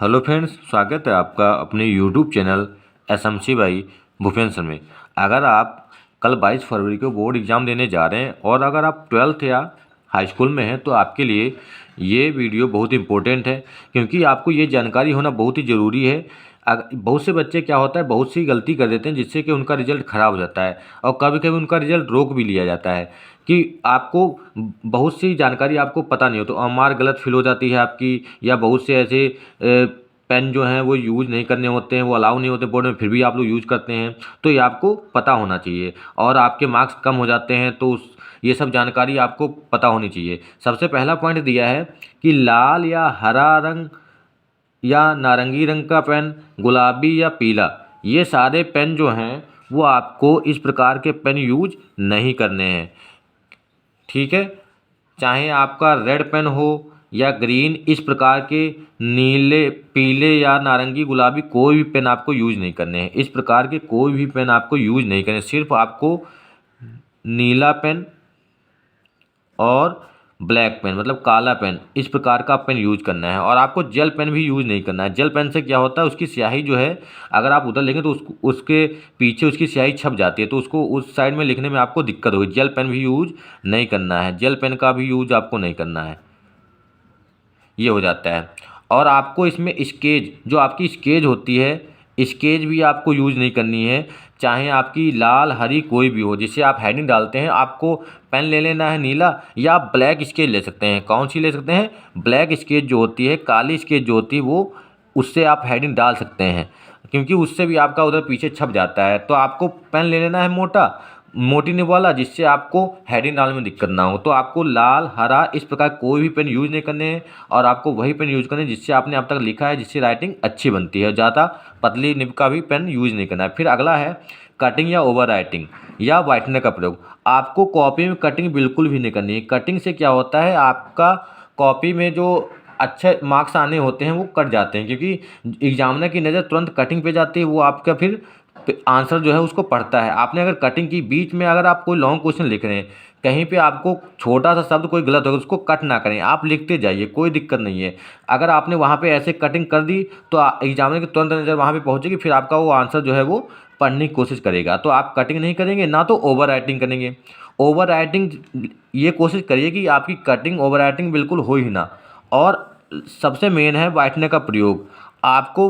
Hello friends, स्वागत है आपका अपने YouTube channel SMC by Bhupendra sir में। अगर आप कल 22 फरवरी को बोर्ड एग्ज़ाम देने जा रहे हैं और अगर आप 12th या हाई स्कूल में हैं तो आपके लिए ये वीडियो बहुत इम्पोर्टेंट है, क्योंकि आपको ये जानकारी होना बहुत ही ज़रूरी है। बहुत से बच्चे क्या होता है, बहुत सी गलती कर देते हैं जिससे कि उनका रिजल्ट ख़राब हो जाता है और कभी कभी उनका रिजल्ट रोक भी लिया जाता है कि आपको बहुत सी जानकारी आपको पता नहीं हो तो मार्क गलत फिल हो जाती है आपकी, या बहुत से ऐसे पेन जो हैं वो यूज़ नहीं करने होते हैं, वो अलाउ नहीं होते बोर्ड में, फिर भी आप लोग यूज़ करते हैं। तो ये आपको पता होना चाहिए और आपके मार्क्स कम हो जाते हैं तो ये सब जानकारी आपको पता होनी चाहिए। सबसे पहला पॉइंट दिया है कि लाल या हरा रंग या नारंगी रंग का पेन, गुलाबी या पीला, ये सारे पेन जो हैं वो आपको इस प्रकार के पेन यूज नहीं करने हैं। ठीक है, चाहे आपका रेड पेन हो या ग्रीन, इस प्रकार के नीले, पीले या नारंगी, गुलाबी, कोई भी पेन आपको यूज नहीं करने हैं। इस प्रकार के कोई भी पेन आपको यूज नहीं करने, सिर्फ आपको नीला पेन और ब्लैक पेन मतलब काला पेन, इस प्रकार का पेन यूज करना है। और आपको जेल पेन भी यूज नहीं करना है। जेल पेन से क्या होता है, उसकी स्याही जो है अगर आप उधर लिखें तो उसके पीछे उसकी स्याही छप जाती है, तो उसको उस साइड में लिखने में आपको दिक्कत होगी। जेल पेन भी यूज नहीं करना है, जेल पेन का भी यूज आपको नहीं करना है, ये हो जाता है। और आपको इसमें स्केच, जो आपकी स्केच होती है, स्केच भी आपको यूज नहीं करनी है, चाहे आपकी लाल हरी कोई भी हो। जिससे आप हेडिंग डालते हैं, आपको पेन ले लेना है नीला, या आप ब्लैक स्केच ले सकते हैं। कौन सी ले सकते हैं? ब्लैक स्केच जो होती है, काली स्केच जो होती है, वो उससे आप हेडिंग डाल सकते हैं, क्योंकि उससे भी आपका उधर पीछे छप जाता है। तो आपको पेन ले लेना है मोटा, मोटी निब वाला, जिससे आपको हेडिंग डालने में दिक्कत ना हो। तो आपको लाल, हरा, इस प्रकार कोई भी पेन यूज नहीं करने हैं और आपको वही पेन यूज करने हैं जिससे आपने अब तक लिखा है, जिससे राइटिंग अच्छी बनती है। ज़्यादा पतली निब का भी पेन यूज नहीं करना है। फिर अगला है कटिंग या ओवर राइटिंग या व्हाइटनर का प्रयोग। आपको कॉपी में कटिंग बिल्कुल भी नहीं करनी है। कटिंग से क्या होता है, आपका कॉपी में जो अच्छे मार्क्स आने होते हैं वो कट जाते हैं, क्योंकि एग्जामिनर की नज़र तुरंत कटिंग पे जाती है, वो आपका फिर आंसर जो है उसको पढ़ता है। आपने अगर कटिंग की, बीच में अगर आप कोई लॉन्ग क्वेश्चन लिख रहे हैं, कहीं पे आपको छोटा सा शब्द कोई गलत होगा, उसको कट ना करें, आप लिखते जाइए, कोई दिक्कत नहीं है। अगर आपने वहाँ पे ऐसे कटिंग कर दी तो एग्जामिनर की तुरंत नज़र वहाँ पे पहुँचेगी, फिर आपका वो आंसर जो है वो पढ़ने की कोशिश करेगा। तो आप कटिंग नहीं करेंगे, ना तो ओवर राइटिंग करेंगे। ओवर राइटिंग, ये कोशिश करिए कि आपकी कटिंग ओवर राइटिंग बिल्कुल हो ही ना। और सबसे मेन है व्हाइटनर का प्रयोग। आपको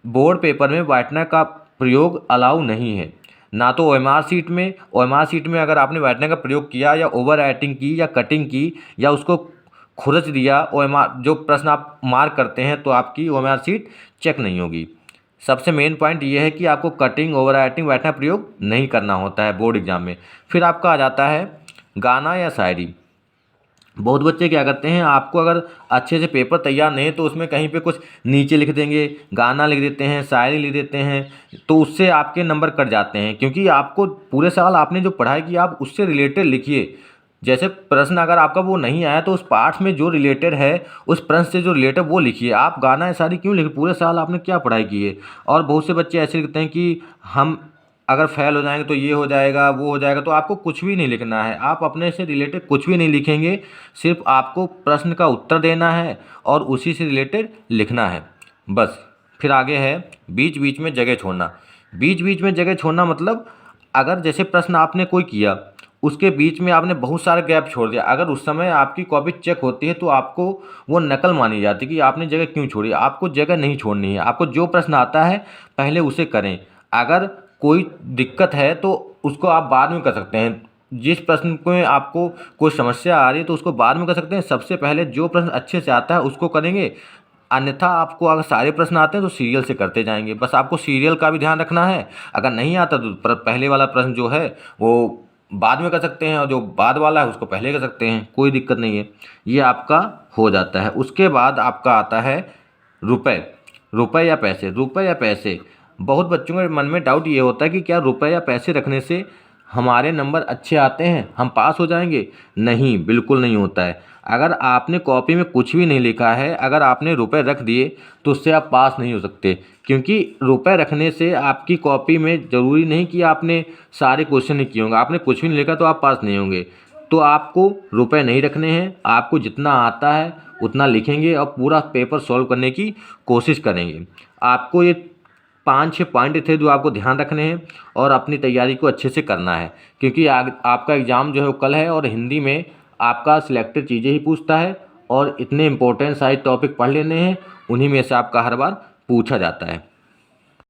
बोर्ड पेपर में व्हाइटनर का प्रयोग अलाउ नहीं है, ना तो ओएमआर सीट में। ओएमआर सीट में अगर आपने व्हाइटनर का प्रयोग किया या ओवर राइटिंग की या कटिंग की या उसको खुरच दिया, ओएमआर जो प्रश्न आप मार्क करते हैं, तो आपकी ओएमआर सीट चेक नहीं होगी। सबसे मेन पॉइंट ये है कि आपको कटिंग, ओवर राइटिंग, व्हाइटनर प्रयोग नहीं करना होता है बोर्ड एग्जाम में। फिर आपका आ जाता है गाना या शायरी। बहुत बच्चे क्या करते हैं, आपको अगर अच्छे से पेपर तैयार नहीं है तो उसमें कहीं पे कुछ नीचे लिख देंगे, गाना लिख देते हैं, शायरी लिख देते हैं, तो उससे आपके नंबर कट जाते हैं। क्योंकि आपको पूरे साल आपने जो पढ़ाई की, आप उससे रिलेटेड लिखिए। जैसे प्रश्न अगर आपका वो नहीं आया तो उस पाठ में जो रिलेटेड है, उस प्रश्न से जो रिलेटेड वो लिखिए। आप गाना या शायरी क्यों लिखे? पूरे साल आपने क्या पढ़ाई की है? और बहुत से बच्चे ऐसे लिखते हैं कि हम अगर फेल हो जाएंगे तो ये हो जाएगा, वो हो जाएगा। तो आपको कुछ भी नहीं लिखना है, आप अपने से रिलेटेड कुछ भी नहीं लिखेंगे, सिर्फ आपको प्रश्न का उत्तर देना है और उसी से रिलेटेड लिखना है, बस। फिर आगे है बीच बीच में जगह छोड़ना। बीच बीच में जगह छोड़ना मतलब, अगर जैसे प्रश्न आपने कोई किया, उसके बीच में आपने बहुत सारे गैप छोड़ दिया, अगर उस समय आपकी कॉपी चेक होती है तो आपको वो नकल मानी जाती है कि आपने जगह क्यों छोड़ी। आपको जगह नहीं छोड़नी है, आपको जो प्रश्न आता है पहले उसे करें। अगर कोई दिक्कत है तो उसको आप बाद में कर सकते हैं। जिस प्रश्न में आपको कोई समस्या आ रही है तो उसको बाद में कर सकते हैं। सबसे पहले जो प्रश्न अच्छे से आता है उसको करेंगे, अन्यथा आपको अगर सारे प्रश्न आते हैं तो सीरियल से करते जाएंगे। बस आपको सीरियल का भी ध्यान रखना है। अगर नहीं आता तो पहले वाला प्रश्न जो है वो बाद में कर सकते हैं, और जो बाद वाला है उसको पहले कर सकते हैं, कोई दिक्कत नहीं है। ये आपका हो जाता है। उसके बाद आपका आता है रुपए। रुपए या पैसे, रुपए या पैसे। बहुत बच्चों के मन में डाउट ये होता है कि क्या रुपए या पैसे रखने से हमारे नंबर अच्छे आते हैं, हम पास हो जाएंगे? नहीं, बिल्कुल नहीं होता है। अगर आपने कॉपी में कुछ भी नहीं लिखा है, अगर आपने रुपए रख दिए तो उससे आप पास नहीं हो सकते। क्योंकि रुपए रखने से आपकी कॉपी में ज़रूरी नहीं कि आपने सारे क्वेश्चन ही किए होंगे। आपने कुछ भी नहीं लिखा तो आप पास नहीं होंगे। तो आपको रुपए नहीं रखने हैं, आपको जितना आता है उतना लिखेंगे और पूरा पेपर सॉल्व करने की कोशिश करेंगे। आपको ये 5-6 पॉइंट थे जो आपको ध्यान रखने हैं और अपनी तैयारी को अच्छे से करना है, क्योंकि आपका एग्ज़ाम जो है वो कल है और हिंदी में आपका सिलेक्टेड चीज़ें ही पूछता है और इतने इंपॉर्टेंट सारे टॉपिक पढ़ लेने हैं, उन्हीं में से आपका हर बार पूछा जाता है।